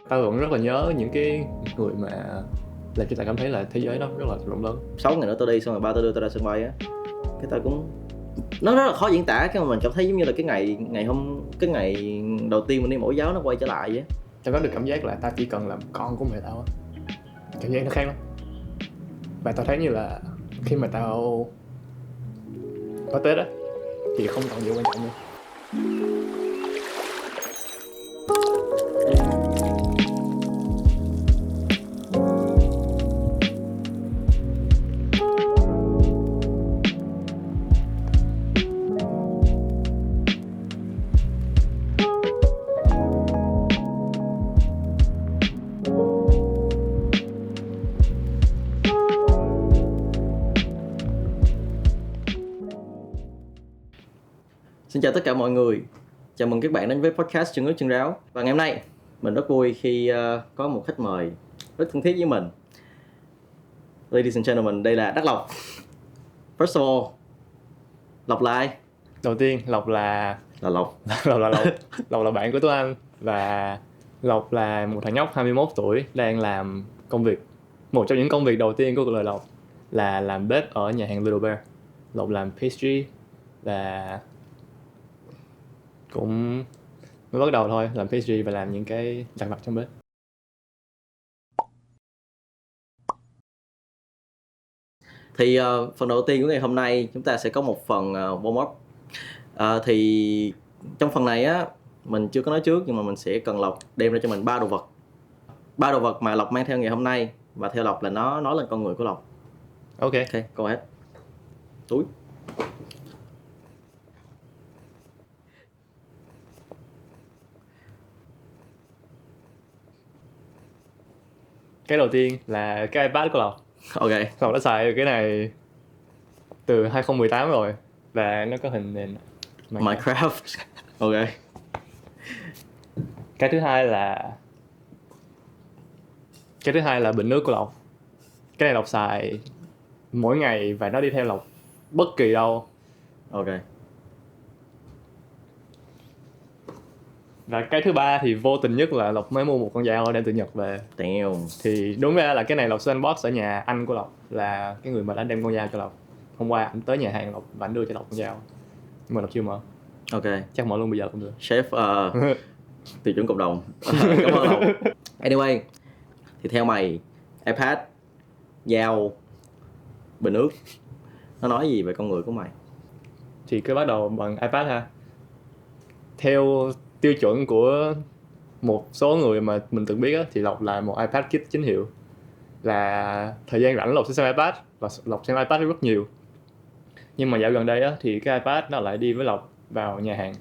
Tao vẫn rất là nhớ những cái người mà làm cho tao cảm thấy là thế giới nó rất là rộng lớn. 6 ngày nữa tao đi, xong rồi ba tao đưa tao ra sân bay á, cái tao cũng, nó rất là khó diễn tả, cái mà mình cảm thấy giống như là cái ngày đầu tiên mình đi mẫu giáo nó quay trở lại vậy. Tao có được cảm giác là tao chỉ cần làm con của mẹ tao á, cảm giác nó khác lắm. Và tao thấy như là khi mà tao có Tết á thì không còn gì quan trọng nữa. Xin chào tất cả mọi người, chào mừng các bạn đến với podcast Chân Ướt Chân Ráo. Và ngày hôm nay mình rất vui khi có một khách mời rất thân thiết với mình. Ladies and gentlemen, đây là Đắc Lộc. First of all, Lộc là ai? Đầu tiên Lộc là Lộc. Lộc là bạn của Tuấn Anh. Và Lộc là một thằng nhóc 21 tuổi đang làm công việc, một trong những công việc đầu tiên của cuộc đời Lộc là làm bếp ở nhà hàng Little Bear. Lộc làm pastry và cũng mới bắt đầu thôi, làm pastry và làm những cái lặt vặt trong bếp. Thì phần đầu tiên của ngày hôm nay chúng ta sẽ có một phần warm up. Thì trong phần này á, mình chưa có nói trước nhưng mà mình sẽ cần Lộc đem ra cho mình 3 đồ vật mà Lộc mang theo ngày hôm nay, và theo Lộc là nó nói lên con người của Lộc. Ok, go ahead. Túi. cái đầu tiên là cái iPad của Lộc. Ok. Lộc đã xài cái này từ 2018 rồi và nó có hình nền Minecraft. Ok. Cái thứ hai là bình nước của Lộc. Cái này Lộc xài mỗi ngày và nó đi theo Lộc bất kỳ đâu. Ok. Và cái thứ ba thì vô tình nhất là Lộc mới mua một con dao đem từ Nhật về. Damn. Thì đúng ra là cái này Lộc sẽ unbox ở nhà anh của Lộc, là cái người mà đã đem con dao cho Lộc. Hôm qua anh tới nhà hàng Lộc và anh đưa cho Lộc con dao, nhưng mà Lộc chưa mở. Ok. Chắc mở luôn bây giờ cũng được. Chef tiêu chuẩn cộng đồng. Cảm ơn Lộc. Anyway, thì theo mày, iPad, dao, bình nước, nó nói gì về con người của mày? Thì cứ bắt đầu bằng iPad ha. Theo tiêu chuẩn của một số người mà mình từng biết á, thì Lộc là một iPad kid chính hiệu. Là thời gian rảnh Lộc sẽ xem iPad, và Lộc xem iPad rất nhiều. Nhưng mà dạo gần đây á, thì cái iPad nó lại đi với Lộc vào nhà hàng,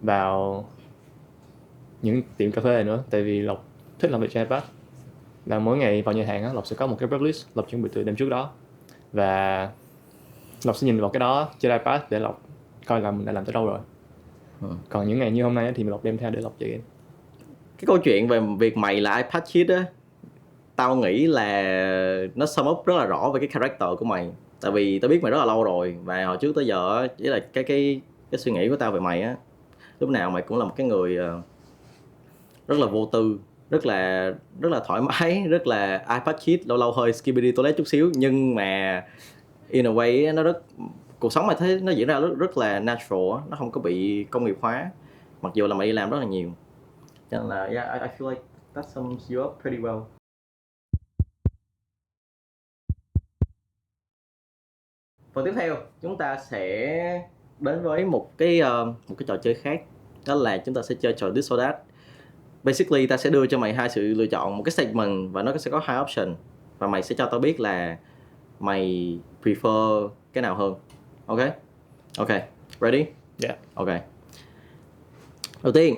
vào những tiệm cà phê này nữa. Tại vì Lộc thích làm việc trên iPad. Là mỗi ngày vào nhà hàng á, Lộc sẽ có một cái checklist Lộc chuẩn bị từ đêm trước đó. Và Lộc sẽ nhìn vào cái đó trên iPad để Lộc coi là mình đã làm tới đâu rồi. Còn những ngày như hôm nay á, thì Lộc đem theo để Lộc chơi game. Cái câu chuyện về việc mày là iPad kid á, tao nghĩ là nó sum up rất là rõ về cái character của mày. Tại vì tao biết mày rất là lâu rồi, và hồi trước tới giờ á, chỉ là cái suy nghĩ của tao về mày á, lúc nào mày cũng là một cái người rất là vô tư, rất là thoải mái, rất là iPad kid, lâu lâu hơi skibidi toilet chút xíu, nhưng mà in a way nó rất, cuộc sống mày thấy nó diễn ra rất là natural á, nó không có bị công nghiệp hóa, mặc dù là mày đi làm rất là nhiều. Cho nên là yeah, I feel like that sums you up pretty well. Phần tiếp theo chúng ta sẽ đến với một cái trò chơi khác, đó là chúng ta sẽ chơi trò This or That. Basically ta sẽ đưa cho mày hai sự lựa chọn, một cái segment, và nó sẽ có hai option, và mày sẽ cho tao biết là mày prefer cái nào hơn. Ok, ready? Yeah. Ok. Đầu tiên,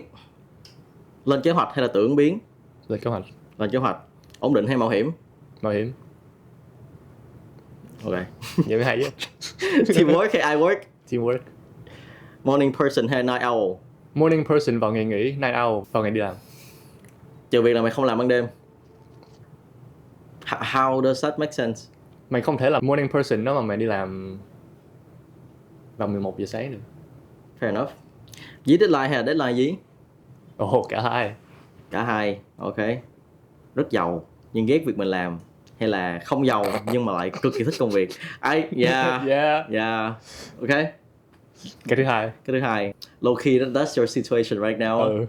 lên kế hoạch hay là tự ứng biến? Lên kế hoạch. Lên kế hoạch. Ổn định hay mạo hiểm? Mạo hiểm. Ok. Vậy mới hay á. Teamwork hay I work? Teamwork. Morning person hay night owl? Morning person vào ngày nghỉ, night owl vào ngày đi làm. Trừ việc là mày không làm ban đêm. How does that make sense? Mày không thể là morning person nếu mà mày đi làm vào 11 giờ sáng được. Fair enough. Dí deadline hay là deadline dí? Ồ, cả hai. Cả hai, ok. Rất giàu nhưng ghét việc mình làm, hay là không giàu nhưng mà lại cực kỳ thích công việc? Yeah, Yeah. yeah, ok. Cái thứ hai. Cái thứ hai, low key that's your situation right now.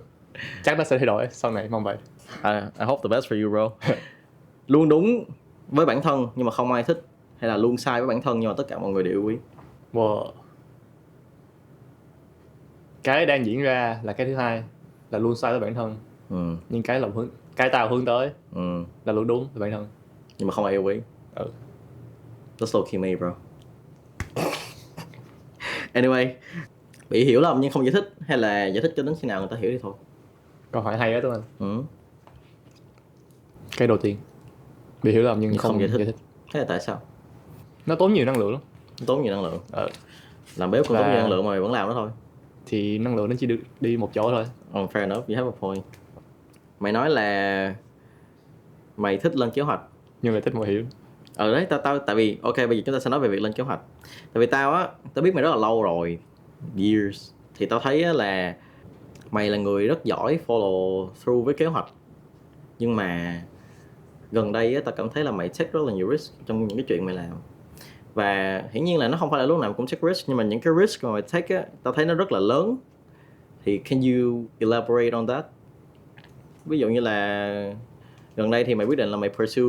Chắc nó sẽ thay đổi sau này, mong vậy. I hope the best for you, bro. Luôn đúng với bản thân nhưng mà không ai thích, hay là luôn sai với bản thân nhưng mà tất cả mọi người đều yêu quý? Wow. Cái đang diễn ra là cái thứ hai, là luôn sai với bản thân. Nhưng cái tao hướng tới là luôn đúng với bản thân nhưng mà không ai yêu quý. That's low key me, bro. Anyway, bị hiểu lầm nhưng không giải thích, hay là giải thích cho đến khi nào người ta hiểu thì thôi? Câu hỏi hay đó Tuấn Anh. Cái đầu tiên, bị hiểu lầm nhưng không giải thích. Thế là tại sao? Nó tốn nhiều năng lượng lắm. Tốn nhiều năng lượng. Làm bếp không tốn nhiều năng lượng mà mày vẫn làm nó thôi. Thì năng lượng nó chỉ được đi một chỗ thôi. Fair enough, you have a point. Mày nói là mày thích lên kế hoạch nhưng mày thích mọi hiểu. Đấy, tao tại vì ok, bây giờ chúng ta sẽ nói về việc lên kế hoạch. Tại vì tao biết mày rất là lâu rồi, years, thì tao thấy là mày là người rất giỏi follow through với kế hoạch. Nhưng mà gần đây tao cảm thấy là mày take rất là nhiều risk trong những cái chuyện mày làm. Và hiển nhiên là nó không phải là lúc nào cũng take risk, nhưng mà những cái risk mà mày take tao thấy nó rất là lớn. Thì can you elaborate on that? Ví dụ như là gần đây thì mày quyết định là mày pursue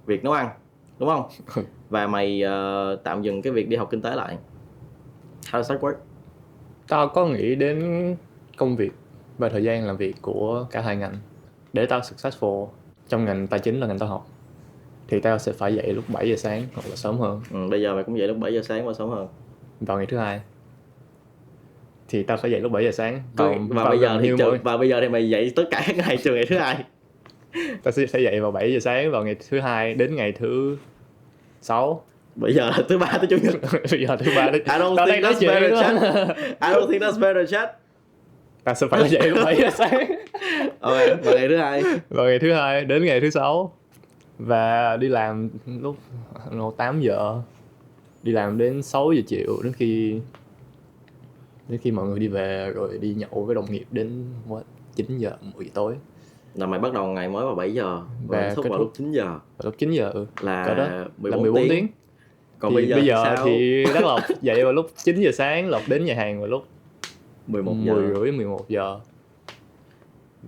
việc nấu ăn, đúng không? Và mày tạm dừng cái việc đi học kinh tế lại. How does that work? Tao có nghĩ đến công việc và thời gian làm việc của cả hai ngành. Để tao successful trong ngành tài chính là ngành tao học, thì tao sẽ phải dậy lúc 7 giờ sáng hoặc là sớm hơn. Bây giờ mày cũng dậy lúc 7 giờ sáng và sớm hơn. Vào ngày thứ hai thì tao phải dậy lúc 7 giờ sáng. Và bây giờ thì mày dậy tất cả các ngày trừ ngày thứ hai. Tao sẽ dậy vào 7 giờ sáng vào ngày thứ hai đến ngày thứ 6. Bây giờ là thứ ba tới chủ nhật. Bây giờ thứ ba. I don't think that's better, chat. Ta sẽ phải dậy lúc 7 giờ sáng. Ok, vào ngày thứ hai. Vào ngày thứ hai đến ngày thứ 6. Và đi làm lúc 8 giờ. Đi làm đến 6 giờ chiều, đến khi mọi người đi về, rồi đi nhậu với đồng nghiệp đến 9 giờ, 10 giờ tối. Là mày bắt đầu ngày mới vào 7 giờ và kết thúc vào lúc 9 giờ. Vào lúc 9 giờ là 14 tiếng. Còn thì bây giờ thì Đắc Lộc dậy vào lúc 9 giờ sáng, Lộc đến nhà hàng vào lúc 11 giờ. 10 rưỡi, 11 giờ.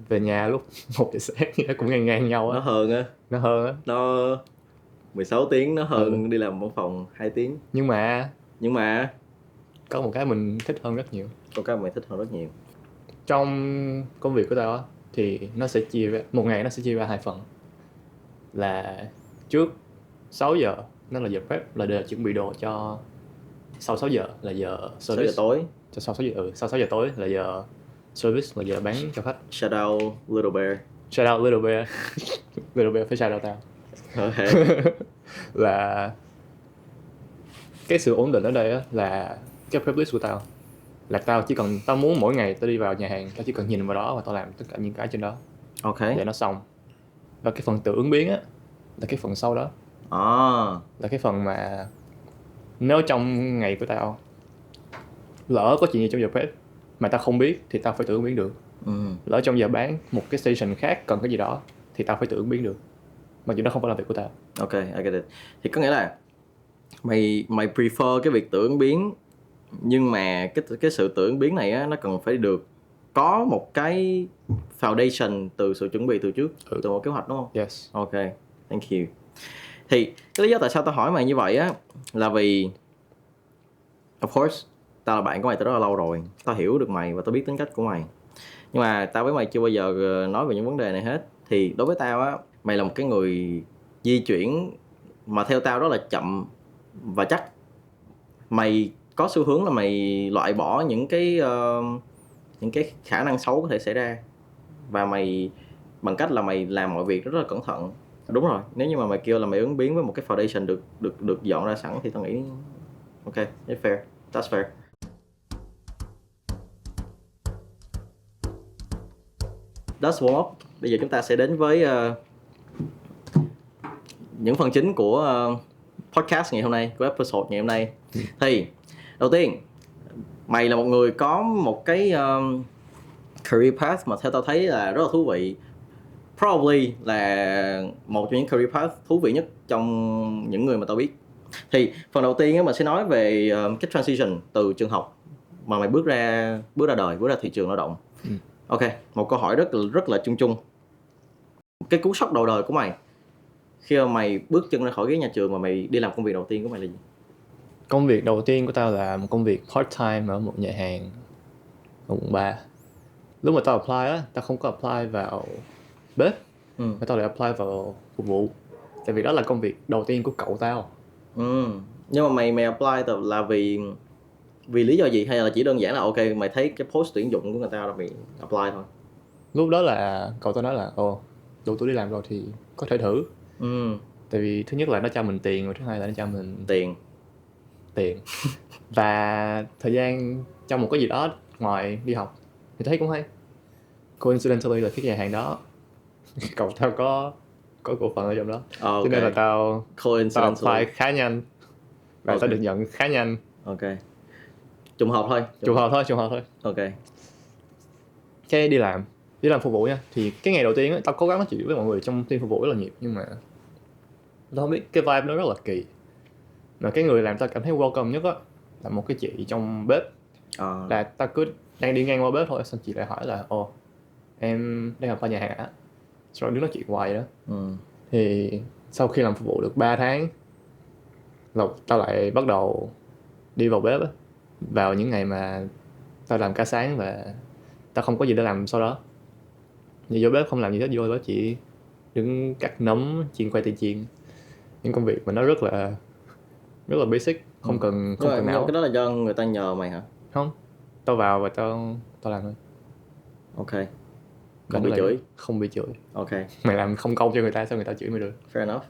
Về nhà lúc 1 giờ sáng, nó cũng ngang nhau á. Nó hơn á. Nó 16 tiếng, nó hơn đi làm văn phòng 2 tiếng. Nhưng mà có một cái mình thích hơn rất nhiều. Trong công việc của tao á, thì nó sẽ chia ra, một ngày nó sẽ chia ra 2 phần. Là trước 6 giờ nó là giờ prep, là để chuẩn bị đồ cho sau 6 giờ là giờ service. 6 giờ tối. Sau 6 giờ tối là giờ service, là giờ bán cho khách. Shout out Little Bear. Little Bear phải shout out tao. Okay. Là cái sự ổn định ở đây á, là cái prep list của tao. Là tao muốn mỗi ngày tao đi vào nhà hàng, tao chỉ cần nhìn vào đó và tao làm tất cả những cái trên đó. Ok. Để nó xong. Và cái phần tự ứng biến á, là cái phần sau đó. Là cái phần mà nếu trong ngày của tao lỡ có chuyện gì trong giờ prep mà tao không biết thì tao phải tự ứng biến được. Lỡ trong giờ bán một cái station khác cần cái gì đó thì tao phải tự ứng biến được, mặc dù nó không phải là việc của tao. Ok, I get it. Thì có nghĩa là mày prefer cái việc tự ứng biến, nhưng mà cái sự tự ứng biến này á, nó cần phải được có một cái foundation từ sự chuẩn bị từ trước, từ một kế hoạch, đúng không? Yes. Ok, thank you. Thì cái lý do tại sao tao hỏi mày như vậy á, là vì of course tao là bạn của mày từ rất là lâu rồi, tao hiểu được mày và tao biết tính cách của mày. Nhưng mà tao với mày chưa bao giờ nói về những vấn đề này hết. Thì đối với tao á, mày là một cái người di chuyển mà theo tao rất là chậm và chắc. Mày có xu hướng là mày loại bỏ những cái khả năng xấu có thể xảy ra, và mày bằng cách là mày làm mọi việc rất là cẩn thận. Đúng rồi, nếu như mà mày kêu là mày ứng biến với một cái foundation được dọn ra sẵn thì tao nghĩ ok, it's fair, that's fair. That's warm up. Bây giờ chúng ta sẽ đến với những phần chính của podcast ngày hôm nay, của episode ngày hôm nay. Thì đầu tiên, mày là một người có một cái career path mà theo tao thấy là rất là thú vị, probably là một trong những career path thú vị nhất trong những người mà tao biết. Thì phần đầu tiên á, mình sẽ nói về cái transition từ trường học mà mày bước ra đời, bước ra thị trường lao động. Ok, một câu hỏi rất là chung chung. Cái cú sốc đầu đời của mày khi mà mày bước chân ra khỏi cái nhà trường mà mày đi làm công việc đầu tiên của mày là gì? Công việc đầu tiên của tao là một công việc part time ở một nhà hàng ở quận 3. Lúc mà tao apply á, tao không có apply vào bếp, mà tao lại apply vào phục vụ. Tại vì đó là công việc đầu tiên của cậu tao. Nhưng mà mày apply là vì lý do gì, hay là chỉ đơn giản là ok mày thấy cái post tuyển dụng của người ta là mày apply thôi? Lúc đó là cậu tao nói là đủ tuổi đi làm rồi thì có thể thử. Tại vì thứ nhất là nó cho mình tiền, và thứ hai là nó cho mình tiền và thời gian trong một cái gì đó ngoài đi học thì thấy cũng hay. Coincidentally là cái nhà hàng đó cậu tao có cổ phần ở trong đó, cho nên là tao apply khá nhanh và tao được nhận khá nhanh. Ok, trùng hợp thôi. Ok, cái đi làm phục vụ nha. Thì cái ngày đầu tiên á, tao cố gắng nói chuyện với mọi người trong team phục vụ rất là nhiều, nhưng mà tao không biết, cái vibe nó rất là kỳ. Mà cái người làm tao cảm thấy welcome nhất á là một cái chị trong bếp. Là tao cứ đang đi ngang qua bếp thôi, xong chị lại hỏi là em đang học ở nhà hàng á, rồi đứng nói chuyện hoài đó. Thì sau khi làm phục vụ được 3 tháng là tao lại bắt đầu đi vào bếp á, vào những ngày mà tao làm ca sáng và tao không có gì để làm sau đó. Thì vô bếp không làm gì hết, vô bếp chỉ đứng cắt nấm, chiên khoai tây chiên, những công việc mà nó rất là basic, không cần não. Cái đó là do người ta nhờ mày hả? Không, tao vào và tao làm thôi. Ok, không bị chửi. Ok, mày làm không công cho người ta sao người ta chửi mày được? Fair enough,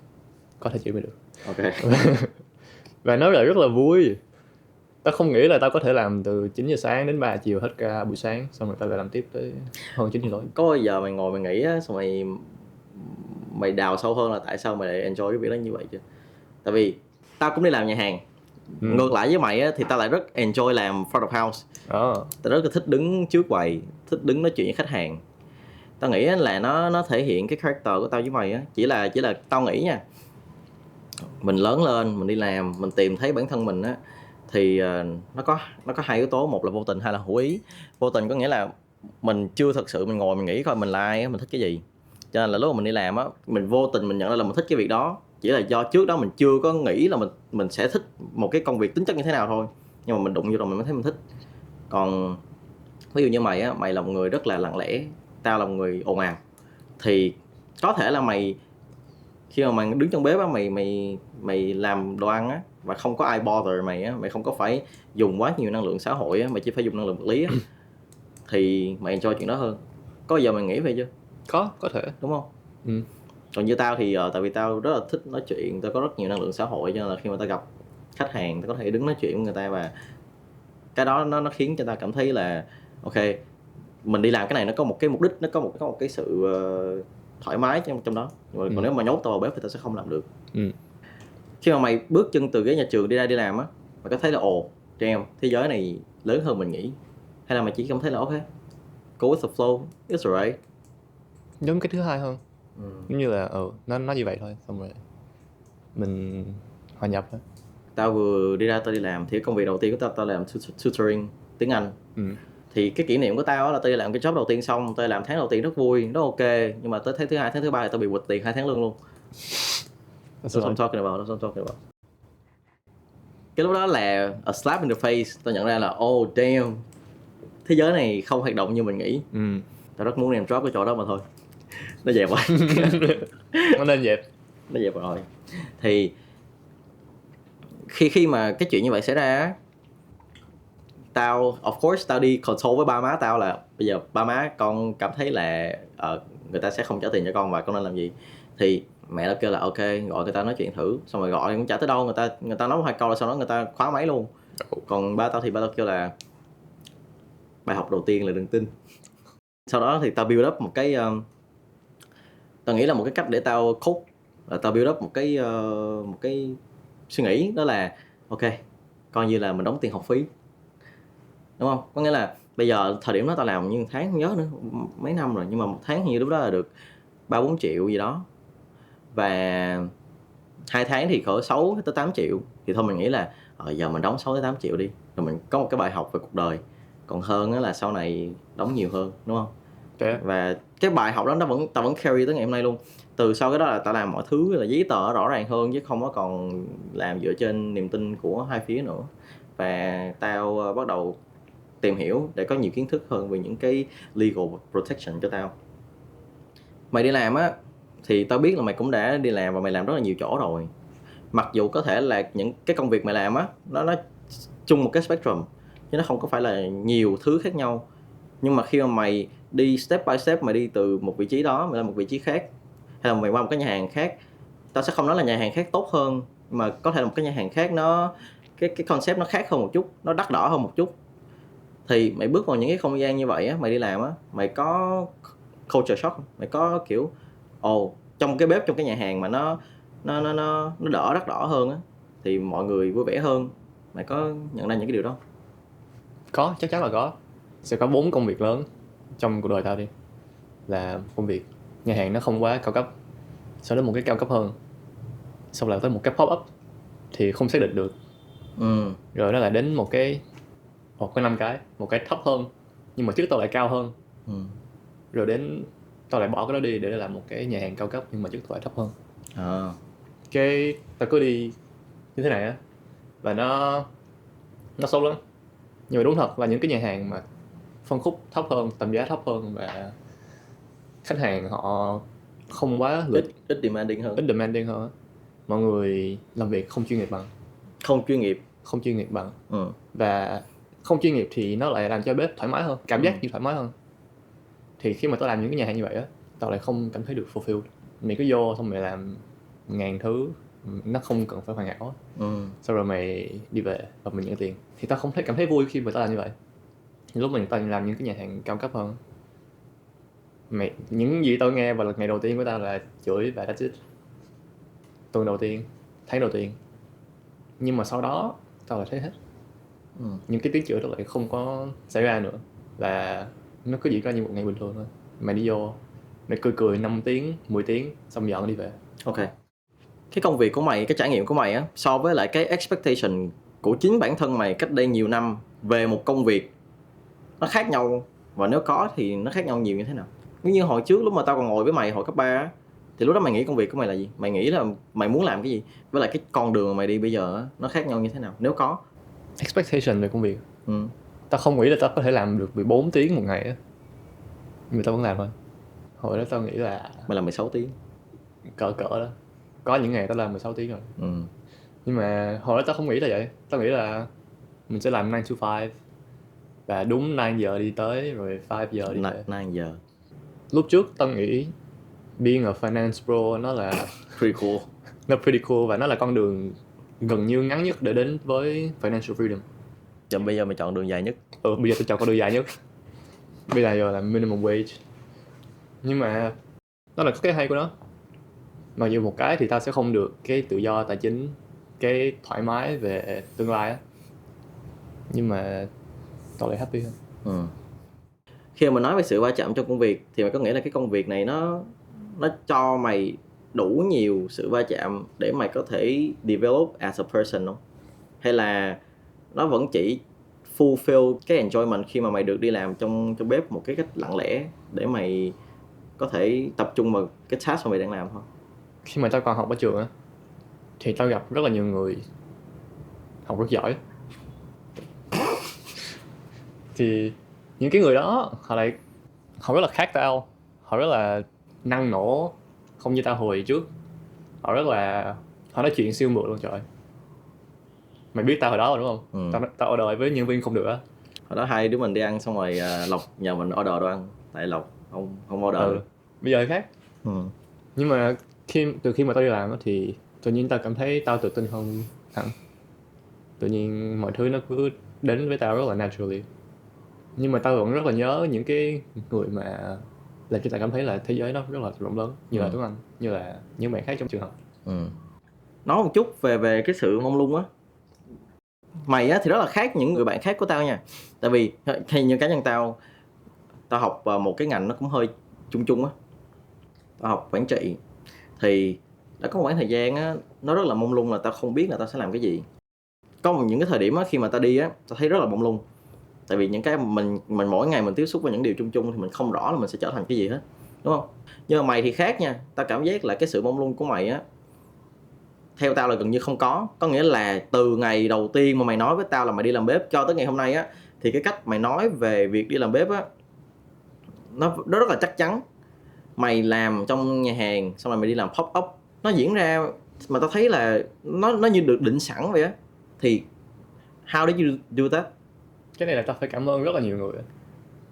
có thể chửi mày được. Ok. Và nó là rất là vui. Tao không nghĩ là tao có thể làm từ 9 giờ sáng đến 3 chiều hết cả buổi sáng, xong rồi tao lại làm tiếp tới hơn 9 giờ tối. Có bao giờ mày ngồi mày nghĩ á, xong mày đào sâu hơn là tại sao mày lại enjoy cái việc đó như vậy chưa? Tại vì tao cũng đi làm nhà hàng. Ngược lại với mày á, thì tao lại rất enjoy làm front of house. Tao rất là thích đứng trước quầy, thích đứng nói chuyện với khách hàng. Tao nghĩ là nó thể hiện cái character của tao với mày á. Chỉ là tao nghĩ nha, mình lớn lên, mình đi làm, mình tìm thấy bản thân mình á, thì nó có hai yếu tố. Một là vô tình, hai là hữu ý. Vô tình có nghĩa là mình chưa thật sự mình ngồi mình nghĩ coi mình là ai, mình thích cái gì. Cho nên là lúc mà mình đi làm á, mình vô tình mình nhận ra là mình thích cái việc đó. Chỉ là do trước đó mình chưa có nghĩ là mình sẽ thích một cái công việc tính chất như thế nào thôi. Nhưng mà mình đụng vô rồi mình mới thấy mình thích. Còn ví dụ như mày á, mày là một người rất là lặng lẽ, tao là một người ồn ào, thì có thể là mày khi mà mày đứng trong bếp á, mày làm đồ ăn á, và không có ai bother mày á, mày không có phải dùng quá nhiều năng lượng xã hội á, mày chỉ phải dùng năng lượng vật lý á, thì mày enjoy chuyện đó hơn. Có giờ mày nghĩ vậy chưa? Có thể, đúng không? Còn như tao thì tại vì tao rất là thích nói chuyện, tao có rất nhiều năng lượng xã hội, cho nên là khi mà tao gặp khách hàng tao có thể đứng nói chuyện với người ta, và cái đó nó khiến cho tao cảm thấy là ok, mình đi làm cái này nó có một cái mục đích, nó có một cái sự thoải mái trong đó. Còn nếu mà nhốt tao vào bếp thì tao sẽ không làm được. Khi mà mày bước chân từ cái nhà trường đi làm á, mày có thấy là damn, thế giới này lớn hơn mình nghĩ, hay là mày chỉ cảm thấy là ok, go with the flow, it's alright? Giống cái thứ hai hơn. Giống như là nó như vậy thôi, xong rồi mình hòa nhập thôi. Tao vừa đi ra tao đi làm thì công việc đầu tiên của tao làm tutoring tiếng Anh. Thì cái kỷ niệm của tao là tao đi làm cái job đầu tiên xong, tao làm tháng đầu tiên rất vui, rất ok, nhưng mà tới tháng thứ hai, tháng thứ ba thì tao bị quỵt tiền 2 tháng lương luôn. That's what I'm talking about. Cái lúc đó là a slap in the face. Tao nhận ra là damn, thế giới này không hoạt động như mình nghĩ. Tao rất muốn em drop cái chỗ đó mà thôi. Nó dẹp rồi. Nó nên dẹp. Nó dẹp rồi. Thì khi mà cái chuyện như vậy xảy ra, tao of course tao đi consult với ba má tao là bây giờ ba má, con cảm thấy là người ta sẽ không trả tiền cho con và con nên làm gì. Thì mẹ tao kêu là ok, gọi người ta nói chuyện thử. Xong rồi gọi cũng trả tới đâu, người ta nói 2 câu là sau đó người ta khóa máy luôn. Còn ba tao kêu là bài học đầu tiên là đừng tin. Sau đó thì tao build up một cái tao nghĩ là một cái cách để tao cope, là tao build up một cái suy nghĩ, đó là ok, coi như là mình đóng tiền học phí, đúng không? Có nghĩa là Bây giờ thời điểm đó tao làm như một tháng không nhớ nữa, mấy năm rồi, nhưng mà một tháng hình như lúc đó là được 3-4 triệu gì đó, và 2 tháng thì cỡ 6 tới 8 triệu. Thì thôi mình nghĩ là giờ mình đóng 6 tới 8 triệu đi, rồi mình có một cái bài học về cuộc đời, còn hơn là sau này đóng nhiều hơn, đúng không? Okay. Và cái bài học đó tao vẫn carry tới ngày hôm nay luôn. Từ sau cái đó là tao làm mọi thứ là giấy tờ rõ ràng hơn, chứ không có còn làm dựa trên niềm tin của hai phía nữa. Và tao bắt đầu tìm hiểu để có nhiều kiến thức hơn về những cái legal protection cho tao. Mày đi làm á thì tao biết là mày cũng đã đi làm và mày làm rất là nhiều chỗ rồi. Mặc dù có thể là những cái công việc mày làm á nó chung một cái spectrum, chứ nó không có phải là nhiều thứ khác nhau. Nhưng mà khi mà mày đi step by step, mày đi từ một vị trí đó mày lên một vị trí khác, hay là mày qua một cái nhà hàng khác, tao sẽ không nói là nhà hàng khác tốt hơn, mà có thể là một cái nhà hàng khác nó cái concept nó khác hơn một chút, nó đắt đỏ hơn một chút. Thì mày bước vào những cái không gian như vậy á, mày đi làm á, mày có culture shock không? Mày có kiểu trong cái bếp trong cái nhà hàng mà nó đỡ đắt đỏ hơn á, thì mọi người vui vẻ hơn. Mày có nhận ra những cái điều đó? Có, chắc chắn là có. Sẽ có 4 công việc lớn trong cuộc đời tao đi. Là công việc nhà hàng nó không quá cao cấp, sau đó một cái cao cấp hơn, xong lại tới một cái pop up thì không xác định được, rồi nó lại đến một cái 5 cái, một cái thấp hơn nhưng mà trước tao lại cao hơn, rồi đến tao lại bỏ cái đó đi để làm một cái nhà hàng cao cấp nhưng mà trước tao lại thấp hơn. Cái tao cứ đi như thế này á, và nó xấu lắm. Nhưng mà đúng thật là những cái nhà hàng mà phân khúc thấp hơn, tầm giá thấp hơn, và khách hàng họ không quá ít demanding hơn, mọi người làm việc không chuyên nghiệp bằng. Và không chuyên nghiệp thì nó lại làm cho bếp thoải mái hơn, cảm giác như thoải mái hơn. Thì khi mà tao làm những cái nhà hàng như vậy á, tao lại không cảm thấy được fulfilled. Mày cứ vô xong mày làm 1000 thứ, nó không cần phải hoàn hảo, sau rồi mày đi về và mình nhận tiền, thì tao không cảm thấy vui khi mà tao làm như vậy. Lúc mình tao làm những cái nhà hàng cao cấp hơn, những gì tao nghe vào ngày đầu tiên của tao là chửi và that's it. Tuần đầu tiên, tháng đầu tiên. Nhưng mà sau đó tao lại thấy hết. Những cái tiếng chửi đó lại không có xảy ra nữa, và nó cứ diễn ra như một ngày bình thường thôi. Mày đi vô, mày cười 5 tiếng, 10 tiếng, xong dọn đi về. Ok. Cái công việc của mày, cái trải nghiệm của mày á, so với lại cái expectation của chính bản thân mày cách đây nhiều năm về một công việc, nó khác nhau, và nếu có thì nó khác nhau nhiều như thế nào? Nếu như hồi trước lúc mà tao còn ngồi với mày hồi cấp 3 á, thì lúc đó mày nghĩ công việc của mày là gì? Mày nghĩ là mày muốn làm cái gì? Với lại cái con đường mà mày đi bây giờ á, nó khác nhau như thế nào? Nếu có expectation về công việc, tao không nghĩ là tao có thể làm được 14 tiếng một ngày á, nhưng mà tao vẫn làm thôi. Hồi đó tao nghĩ là mày làm 16 tiếng cỡ đó. Có những ngày tao làm 16 tiếng rồi. Nhưng mà hồi đó tao không nghĩ là vậy. Tao nghĩ là mình sẽ làm 9 to 5, và đúng 9 giờ đi tới rồi 5 giờ đi về. 9 giờ. Lúc trước tao nghĩ being a finance pro nó là pretty cool. Nó pretty cool, và nó là con đường gần như ngắn nhất để đến với financial freedom. Giờ bây giờ mày chọn đường dài nhất. Bây giờ tao chọn con đường dài nhất. Bây giờ là minimum wage. Nhưng mà nó là cái hay của nó. Mặc dù một cái thì tao sẽ không được cái tự do tài chính, cái thoải mái về tương lai á, nhưng mà tao lại happy hơn. Khi mà nói về sự va chạm trong công việc thì mày có nghĩ là cái công việc này nó cho mày đủ nhiều sự va chạm để mày có thể develop as a person không? Hay là nó vẫn chỉ fulfill cái enjoyment khi mà mày được đi làm trong bếp một cái cách lặng lẽ để mày có thể tập trung vào cái task mà mày đang làm thôi? Khi mà tao còn học ở trường á, thì tao gặp rất là nhiều người học rất giỏi. Thì những cái người đó họ rất là khác tao, họ rất là năng nổ, không như tao hồi trước. Họ nói chuyện siêu mượt luôn, trời. Mày biết tao hồi đó rồi đúng không? Tao order với nhân viên không được á. Hồi đó hai đứa mình đi ăn xong rồi Lộc nhờ mình order đồ ăn, tại Lộc không order. Bây giờ khác. Nhưng mà từ khi mà tao đi làm thì tự nhiên tao cảm thấy tao tự tin hơn hẳn. Tự nhiên mọi thứ nó cứ đến với tao rất là naturally. Nhưng mà tao vẫn rất là nhớ những cái người mà làm cho tao cảm thấy là thế giới nó rất là rộng lớn, như là Tuấn Anh, như là những bạn khác trong trường học. Nói một chút về cái sự mông lung á. Mày á thì rất là khác những người bạn khác của tao nha. Tại vì hay như cá nhân tao học một cái ngành nó cũng hơi chung chung á. Tao học quản trị thì đã có một khoảng thời gian á nó rất là mông lung, là tao không biết là tao sẽ làm cái gì. Có những cái thời điểm á khi mà tao đi á, tao thấy rất là mông lung. Tại vì những cái mình mỗi ngày mình tiếp xúc với những điều chung chung thì mình không rõ là mình sẽ trở thành cái gì hết, đúng không? Nhưng mà mày thì khác nha. Tao cảm giác là cái sự mông lung của mày á, theo tao là gần như không có. Có nghĩa là từ ngày đầu tiên mà mày nói với tao là mày đi làm bếp cho tới ngày hôm nay á, thì cái cách mày nói về việc đi làm bếp á, nó rất là chắc chắn. Mày làm trong nhà hàng xong rồi mày đi làm pop up, nó diễn ra mà tao thấy là nó như được định sẵn vậy á. Thì how did you do that? Cái này là tao phải cảm ơn rất là nhiều người,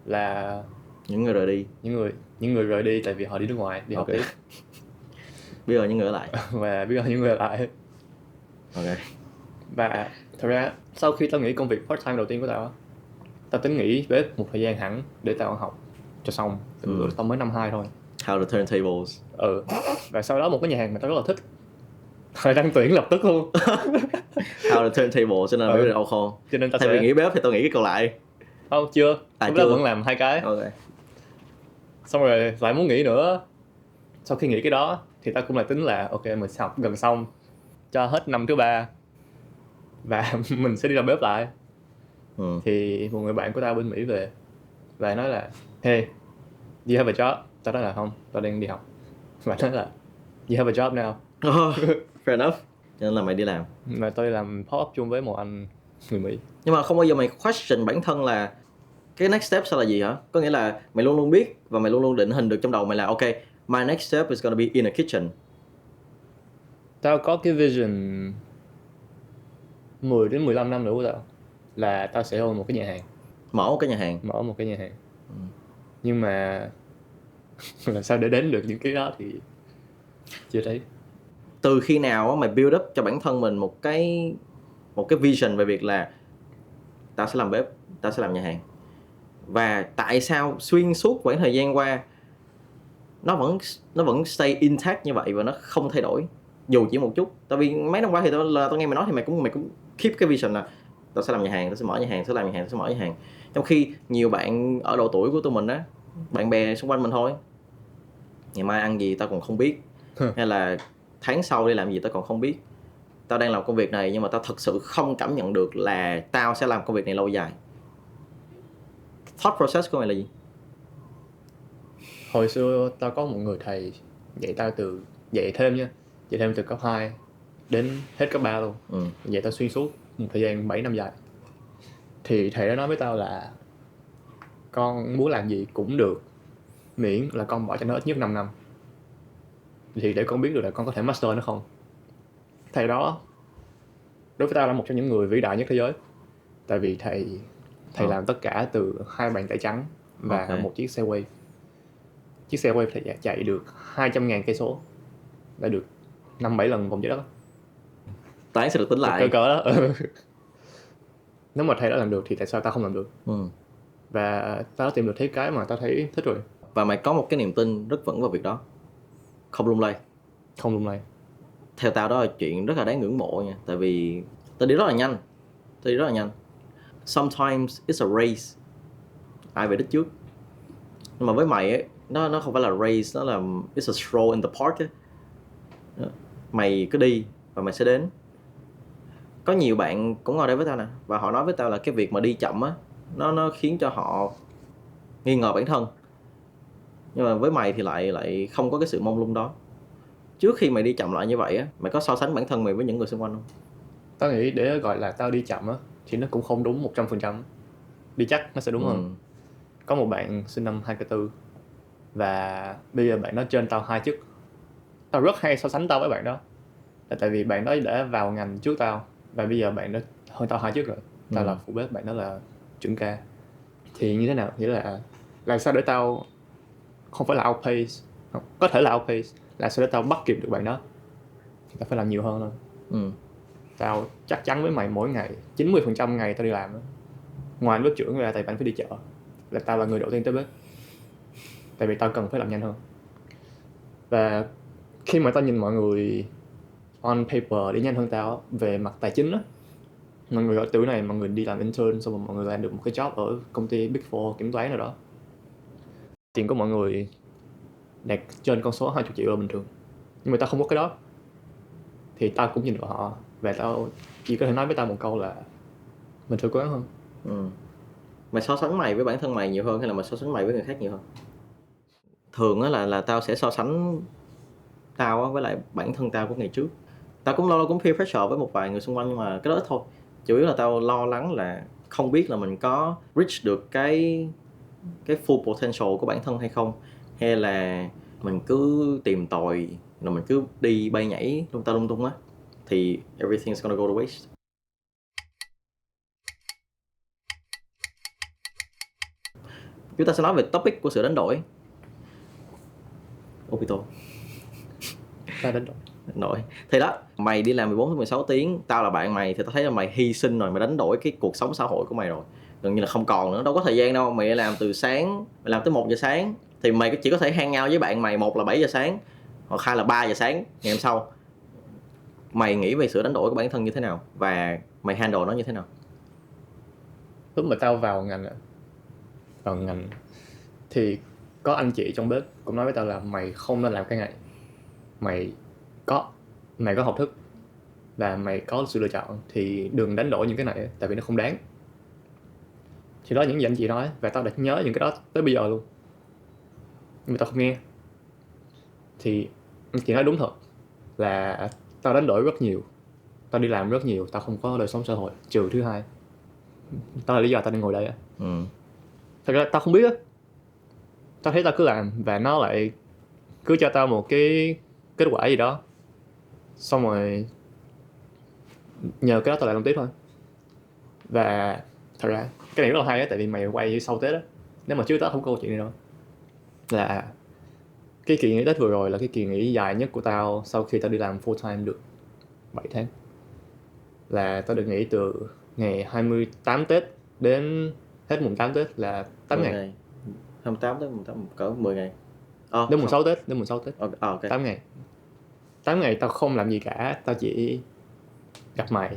là Những người rời đi. những người rời đi tại vì họ đi nước ngoài đi học Ok. tiếp. Bây giờ những người ở lại. Và bây giờ những người ở lại. Ok. Và thật ra sau khi tao nghỉ công việc part time đầu tiên của tao á, tao tính nghỉ bếp một thời gian hẳn để tao học cho xong. Tao mới năm 2 thôi. How to turn tables. Và sau đó một cái nhà hàng mà tao rất là thích họ đăng tuyển lập tức luôn. How to turn tables, cho nên mới được không? Cho nên tao Thay vì sẽ nghĩ bếp thì tao nghĩ cái còn lại. không, chưa lúc đó chưa. vẫn làm hai cái. Ok. Xong rồi lại muốn nghỉ nữa. Sau khi nghỉ cái đó thì tao cũng lại tính là ok, mình sẽ học gần xong cho hết năm thứ 3 và mình sẽ đi làm bếp lại. Thì một người bạn của tao bên Mỹ về và nói là hey, do you have a job? Tao nói là không, tao đang đi học. Và nói là you have a job now. Fair enough. Cho nên là mày đi làm. Mà tôi làm pop up chung với một anh người Mỹ. Nhưng mà không bao giờ mày question bản thân là cái next step sẽ là gì hả? Có nghĩa là mày luôn luôn biết và mày luôn luôn định hình được trong đầu mày là ok, my next step is gonna be in a kitchen. Tao có cái vision 10 đến 15 năm nữa của tao là tao sẽ own một cái nhà hàng. Mở một cái nhà hàng. Nhưng mà làm sao để đến được những cái đó thì chưa thấy. Từ khi nào mày build up cho bản thân mình một cái vision về việc là tao sẽ làm bếp, tao sẽ làm nhà hàng, và tại sao xuyên suốt khoảng thời gian qua nó vẫn stay intact như vậy và nó không thay đổi dù chỉ một chút? Tại vì mấy năm qua thì tao nghe mày nói thì mày cũng keep cái vision là tao sẽ làm nhà hàng, tao sẽ mở nhà hàng, sẽ làm nhà hàng, sẽ mở nhà hàng. Trong khi nhiều bạn ở độ tuổi của tụi mình á, bạn bè xung quanh mình thôi, ngày mai ăn gì tao còn không biết, hay là tháng sau đi làm gì tao còn không biết. Tao đang làm công việc này nhưng mà tao thật sự không cảm nhận được là tao sẽ làm công việc này lâu dài. Thought process của mày là gì? Hồi xưa tao có một người thầy dạy tao dạy thêm từ cấp 2 đến hết cấp 3 luôn. Dạy tao xuyên suốt một thời gian 7 năm dài. Thì thầy đã nói với tao là con muốn làm gì cũng được, miễn là con bỏ cho nó ít nhất 5 năm thì để con biết được là con có thể master nó không. Thầy đó đối với tao là một trong những người vĩ đại nhất thế giới. Tại vì thầy làm tất cả từ 2 bàn tay trắng và một chiếc xe Wave. Chiếc xe Wave thầy chạy được 200.000 cây số, đã được 5-7 lần vòng trái đất. Toán sẽ được tính lại. Cỡ đó. Nếu mà thầy đã làm được thì tại sao tao không làm được? Và tao đã tìm được thế cái mà tao thấy thích rồi. Và mày có một cái niềm tin rất vững vào việc đó, không lung lay. Theo tao đó là chuyện rất là đáng ngưỡng mộ nha. Tại vì tao đi rất là nhanh. Sometimes it's a race, ai về đích trước. Nhưng mà với mày ấy, nó không phải là race, nó là it's a stroll in the park ấy. Mày cứ đi và mày sẽ đến. Có nhiều bạn cũng ngồi đây với tao nè, và họ nói với tao là cái việc mà đi chậm á, nó khiến cho họ nghi ngờ bản thân. Nhưng mà với mày thì lại không có cái sự mông lung đó. Trước khi mày đi chậm lại như vậy á, mày có so sánh bản thân mày với những người xung quanh không? Tao nghĩ để gọi là tao đi chậm á thì nó cũng không đúng 100%. Đi chắc nó sẽ đúng hơn. Có một bạn sinh năm 2004 và bây giờ bạn đó trên tao 2 chức. Tao rất hay so sánh tao với bạn đó, là tại vì bạn đó đã vào ngành trước tao và bây giờ bạn đó hơn tao 2 chức rồi. Tao là phụ bếp, bạn đó là trưởng ca. Thì như thế nào? Nghĩa là sao để tao không phải là outpace, có thể là outpace, là sao để tao bắt kịp được bạn đó thì tao phải làm nhiều hơn thôi. Tao chắc chắn với mày mỗi ngày 90% ngày tao đi làm đó, ngoài bếp trưởng ra tại bạn phải đi chợ, là tao là người đầu tiên tới bếp, tại vì tao cần phải làm nhanh hơn. Và khi mà tao nhìn mọi người on paper đi nhanh hơn tao về mặt tài chính á, Mọi người ở tuổi này mọi người đi làm intern xong rồi mọi người làm được một cái job ở công ty Big Four kiểm toán nào đó, tiền của mọi người đạt trên con số 20 triệu là bình thường, nhưng mà tao không có cái đó thì tao cũng nhìn vào họ và tao chỉ có thể nói với tao một câu là mình phải cố gắng hơn. Mày so sánh mày với bản thân mày nhiều hơn hay là mày so sánh mày với người khác nhiều hơn? Thường á là tao sẽ so sánh tao á với lại bản thân tao của ngày trước. Tao cũng lâu lâu cũng peer pressure với một vài người xung quanh, nhưng mà cái đó ít thôi. Chủ yếu là tao lo lắng là không biết là mình có reach được cái full potential của bản thân hay không, hay là mình cứ tìm tòi rồi mình cứ đi bay nhảy lung tung á thì everything's gonna go to waste. Chúng ta sẽ nói về topic của sự đánh đổi. Obito. Ta đánh đổi thì đó, mày đi làm 14 đến 16 tiếng, tao là bạn mày thì tao thấy là mày hy sinh rồi, mày đánh đổi cái cuộc sống xã hội của mày rồi, gần như là không còn nữa, đâu có thời gian đâu. Mày làm từ sáng, mày làm tới 1 giờ sáng thì mày chỉ có thể hang out với bạn mày, một là 7 giờ sáng hoặc hai là 3 giờ sáng ngày hôm sau. Mày nghĩ về sự đánh đổi của bản thân như thế nào và mày handle nó như thế nào? Lúc mà tao vào ngành thì có anh chị trong bếp cũng nói với tao là mày không nên làm cái này, mày có học thức và mày có sự lựa chọn thì đừng đánh đổi những cái này tại vì nó không đáng. Thì đó những gì anh chị nói và tao đã nhớ những cái đó tới bây giờ luôn, nhưng mà tao không nghe. Thì anh chị nói đúng thật là tao đánh đổi rất nhiều, tao đi làm rất nhiều, tao không có đời sống xã hội trừ thứ hai. Đó là lý do tao đang ngồi đây á. Thật ra tao không biết á, tao thấy tao cứ làm và nó lại cứ cho tao một cái kết quả gì đó, xong rồi nhờ cái đó tao lại làm tiếp thôi. Và thật ra cái này rất là hay á, tại vì mày quay sau Tết á, nếu mà trước Tết không có câu chuyện này đâu, là cái kỳ nghỉ Tết vừa rồi là cái kỳ nghỉ dài nhất của tao sau khi tao đi làm full time được 7 tháng. Là tao được nghỉ từ ngày 28 Tết đến hết mùng 8 Tết là 8 ngày. 28 tới mùng 8 cỡ 10 ngày. Đến mùng 6 Tết, đến mùng 6 Tết. Okay. 8 ngày. 8 ngày tao không làm gì cả, tao chỉ gặp mày.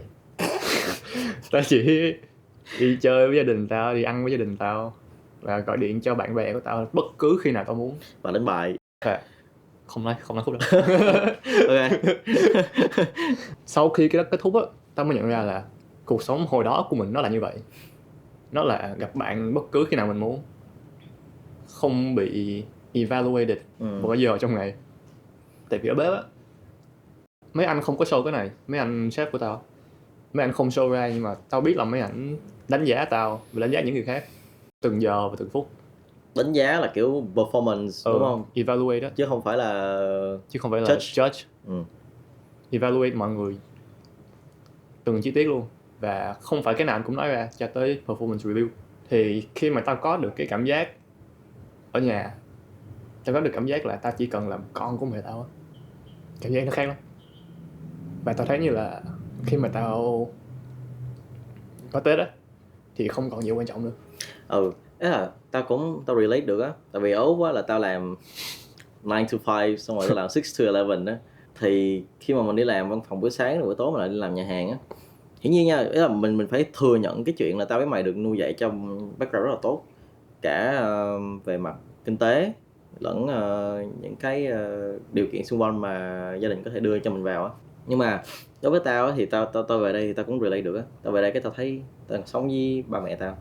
Tao chỉ đi chơi với gia đình tao, đi ăn với gia đình tao và gọi điện cho bạn bè của tao bất cứ khi nào tao muốn. Và đánh bài. Không nói khúc đó. Ok. Sau khi cái đó kết thúc á, tao mới nhận ra là cuộc sống hồi đó của mình nó là như vậy. Nó là gặp bạn bất cứ khi nào mình muốn, không bị evaluated một cái giờ trong ngày. Tại vì ở bếp á, mấy anh không có show cái này, mấy anh sếp của tao, mấy anh không show ra, nhưng mà tao biết là mấy ảnh đánh giá tao và đánh giá những người khác từng giờ và từng phút. Đánh giá là kiểu performance đúng không? Evaluate đó, chứ không phải là judge. Evaluate mọi người từng chi tiết luôn, và không phải cái nào cũng nói ra, cho tới performance review. Thì khi mà tao có được cái cảm giác ở nhà, tao có được cảm giác là tao chỉ cần làm con của mẹ tao á, cảm giác nó khác lắm. Và tao thấy như là khi mà tao có Tết á thì không còn gì quan trọng nữa. Thế là tao relate được á, tại vì ở Úc á là tao làm 9 to 5 xong rồi tao làm 6 to 11 á. Thì khi mà mình đi làm văn phòng buổi sáng rồi buổi tối mình lại đi làm nhà hàng á, hiển nhiên nha, ý là mình phải thừa nhận cái chuyện là tao với mày được nuôi dạy trong background rất là tốt, cả về mặt kinh tế lẫn những cái điều kiện xung quanh mà gia đình có thể đưa cho mình vào á. Nhưng mà đối với tao thì tao về đây thì tao cũng relate được á. Tao về đây cái tao thấy tao sống với ba mẹ tao.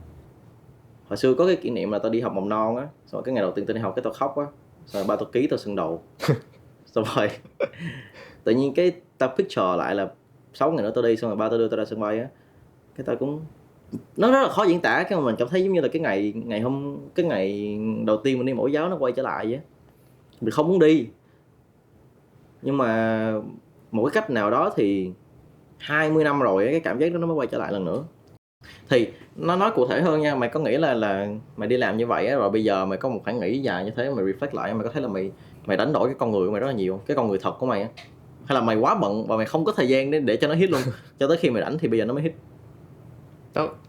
Hồi xưa có cái kỷ niệm là tao đi học mầm non á, xong rồi cái ngày đầu tiên tao đi học cái tao khóc á, xong rồi ba tao ký tao sưng đầu. Xong rồi tự nhiên cái tao picture lại là 6 ngày nữa tao đi, xong rồi ba tao đưa tao ra sân bay á, cái tao cũng, nó rất là khó diễn tả. Cái mà mình cảm thấy giống như là cái ngày đầu tiên mình đi mẫu giáo nó quay trở lại vậy. Mình không muốn đi, nhưng mà một cái cách nào đó thì 20 năm rồi cái cảm giác đó nó mới quay trở lại lần nữa. Thì nó nói cụ thể hơn nha, mày có nghĩ là mày đi làm như vậy á, rồi bây giờ mày có một khoảng nghỉ dài như thế, mày reflect lại, mày có thấy là mày đánh đổi cái con người của mày rất là nhiều, cái con người thật của mày á, hay là mày quá bận và mày không có thời gian để cho nó hit luôn, cho tới khi mày rảnh thì bây giờ nó mới hit?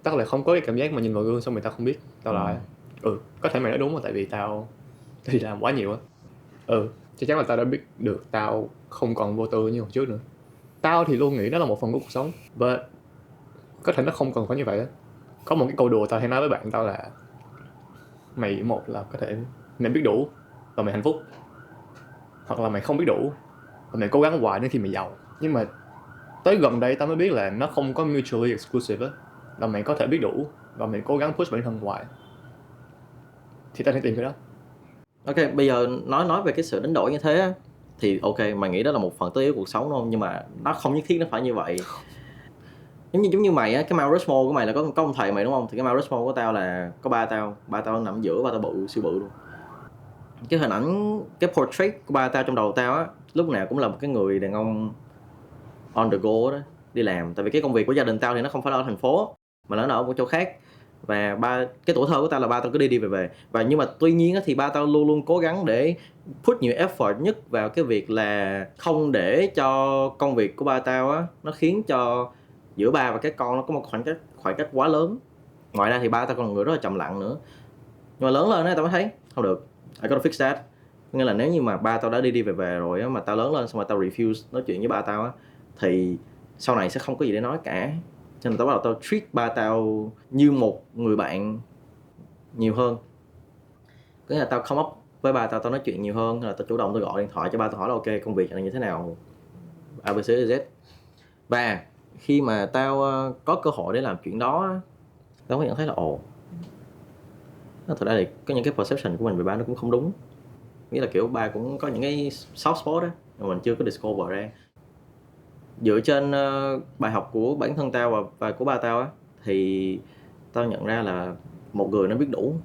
Tao lại không có cái cảm giác mà nhìn vào gương xong rồi tao không biết tao lại có thể mày nói đúng rồi, tại vì tao đi làm quá nhiều á. Chắc chắn là tao đã biết được tao không còn vô tư như hồi trước nữa. Tao thì luôn nghĩ đó là một phần của cuộc sống, but có thể nó không cần phải như vậy á. Có một cái câu đùa tao hay nói với bạn tao là mày một là có thể mày biết đủ và mày hạnh phúc, hoặc là mày không biết đủ và mày cố gắng hoài đến khi mày giàu. Nhưng mà tới gần đây tao mới biết là nó không có mutually exclusive á, là mày có thể biết đủ và mày cố gắng push bản thân hoài thì tao sẽ tìm cái đó. Ok, bây giờ nói về cái sự đánh đổi như thế á, thì ok, mày nghĩ đó là một phần tất yếu cuộc sống đúng không? Nhưng mà nó không nhất thiết nó phải như vậy. Giống như mày á, cái Mount Rushmore của mày là có ông thầy mày đúng không? Thì cái Mount Rushmore của tao là có ba tao nằm giữa, ba tao bự, siêu bự luôn. Cái hình ảnh, cái portrait của ba tao trong đầu tao á, lúc nào cũng là một cái người đàn ông on the go đó, đi làm. Tại vì cái công việc của gia đình tao thì nó không phải là ở thành phố, mà nó ở một chỗ khác. Và cái tuổi thơ của tao là ba tao cứ đi về. Và nhưng mà tuy nhiên á, thì ba tao luôn luôn cố gắng để put nhiều effort nhất vào cái việc là không để cho công việc của ba tao á nó khiến cho giữa ba và các con nó có một khoảng cách quá lớn. Ngoài ra thì ba tao còn là người rất là trầm lặng nữa. Nhưng mà lớn lên á tao mới thấy không được, I gotta fix that. Nghĩa là nếu như mà ba tao đã đi về rồi á, mà tao lớn lên xong rồi tao refuse nói chuyện với ba tao á, thì sau này sẽ không có gì để nói cả. Cho nên tao bắt đầu tao treat ba tao như một người bạn nhiều hơn. Có nghĩa là tao come up với ba tao nói chuyện nhiều hơn, là tao chủ động tao gọi điện thoại cho ba tao hỏi là ok công việc này như thế nào, ABC Z. Và khi mà tao có cơ hội để làm chuyện đó, tao mới nhận thấy là thật ra thì có những cái perception của mình về ba nó cũng không đúng. Nghĩa là kiểu ba cũng có những cái soft spot đó mà mình chưa có discover ra. Dựa trên bài học của bản thân tao và của ba tao á, thì tao nhận ra là một người nó biết đủ.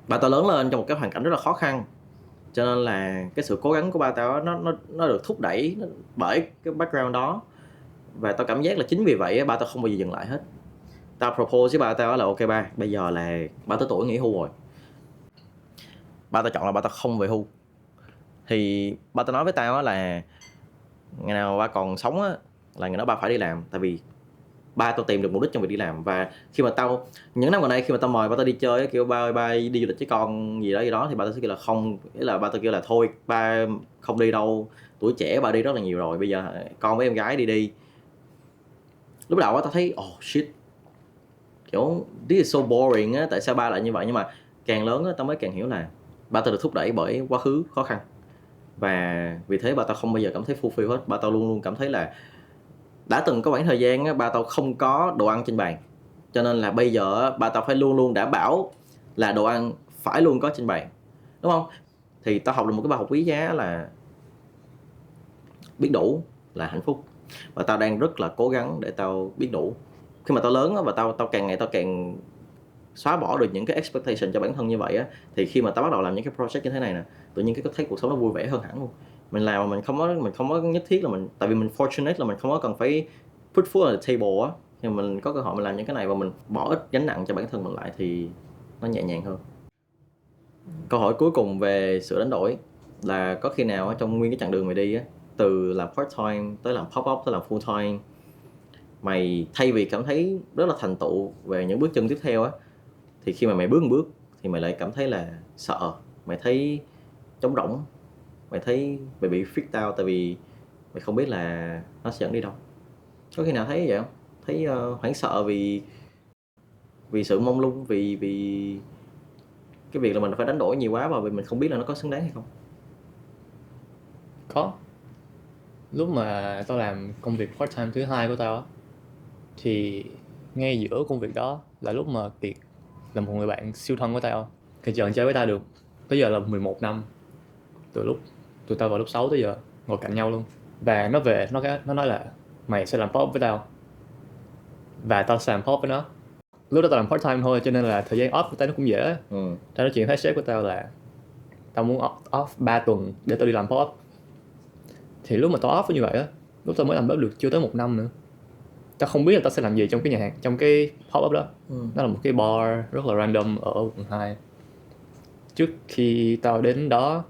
Ba tao lớn lên trong một cái hoàn cảnh rất là khó khăn, cho nên là cái sự cố gắng của ba tao á, nó được thúc đẩy bởi cái background đó. Và tao cảm giác là chính vì vậy ba tao không bao giờ dừng lại hết. Tao propose với ba tao là ok ba, bây giờ là ba tới tuổi nghỉ hưu rồi. Ba tao chọn là ba tao không về hưu. Thì ba tao nói với tao là ngày nào ba còn sống á, là ngày đó ba phải đi làm. Tại vì ba tao tìm được mục đích trong việc đi làm. Và khi mà những năm gần đây khi mà tao mời ba tao đi chơi, kiểu ba ơi ba đi du lịch với con gì đó, thì ba tao sẽ kêu là không. Ý là ba tao kêu là thôi ba không đi đâu, tuổi trẻ ba đi rất là nhiều rồi, bây giờ con với em gái đi. Lúc đầu á tao thấy shit, kiểu this is so boring á, tại sao ba lại như vậy. Nhưng mà càng lớn á tao mới càng hiểu là ba tao được thúc đẩy bởi quá khứ khó khăn. Và vì thế ba tao không bao giờ cảm thấy fulfill hết. Ba tao luôn luôn cảm thấy là đã từng có khoảng thời gian á, ba tao không có đồ ăn trên bàn, cho nên là bây giờ ba tao phải luôn luôn đảm bảo là đồ ăn phải luôn có trên bàn, đúng không? Thì tao học được một cái bài học quý giá là biết đủ là hạnh phúc. Và tao đang rất là cố gắng để tao biết đủ. Khi mà tao lớn á, và tao càng ngày tao càng xóa bỏ được những cái expectation cho bản thân như vậy á, thì khi mà tao bắt đầu làm những cái project như thế này nè, tự nhiên cái thấy cuộc sống nó vui vẻ hơn hẳn luôn. Mình làm mà mình không có nhất thiết là tại vì mình fortunate là mình không có cần phải put food on the table á, thì mình có cơ hội mình làm những cái này và mình bỏ ít gánh nặng cho bản thân mình lại thì nó nhẹ nhàng hơn. Câu hỏi cuối cùng về sự đánh đổi là có khi nào trong nguyên cái chặng đường mày đi á, từ làm part time tới làm pop up tới làm full time, mày thay vì cảm thấy rất là thành tựu về những bước chân tiếp theo á, thì khi mà mày bước một bước thì mày lại cảm thấy là sợ, mày thấy trống rỗng, mày thấy mày bị freaked out tại vì mày không biết là nó sẽ dẫn đi đâu. Có khi nào thấy vậy không? Thấy hoảng sợ vì sự mông lung, vì cái việc là mình phải đánh đổi nhiều quá và vì mình không biết là nó có xứng đáng hay không? Có. Lúc mà tao làm công việc part time thứ hai của tao á, thì ngay giữa công việc đó là lúc mà Kiệt là một người bạn siêu thân của tao, thì chọn chơi với tao được tới giờ là 11 năm, từ lúc tụi tao vào lớp 6 tới giờ ngồi cạnh nhau luôn. Và nó về nó nói là mày sẽ làm pop với tao, và tao sẽ làm pop với nó. Lúc đó tao làm part time thôi cho nên là thời gian off của tao nó cũng dễ. Tao nói chuyện với sếp của tao là tao muốn off 3 tuần để tao đi làm pop. Thì lúc mà tao off như vậy á, lúc tao mới làm pop được chưa tới 1 năm nữa, tao không biết là tao sẽ làm gì trong cái nhà hàng, trong cái pop up đó. Nó là một cái bar rất là random ở quận 2. Trước khi tao đến đó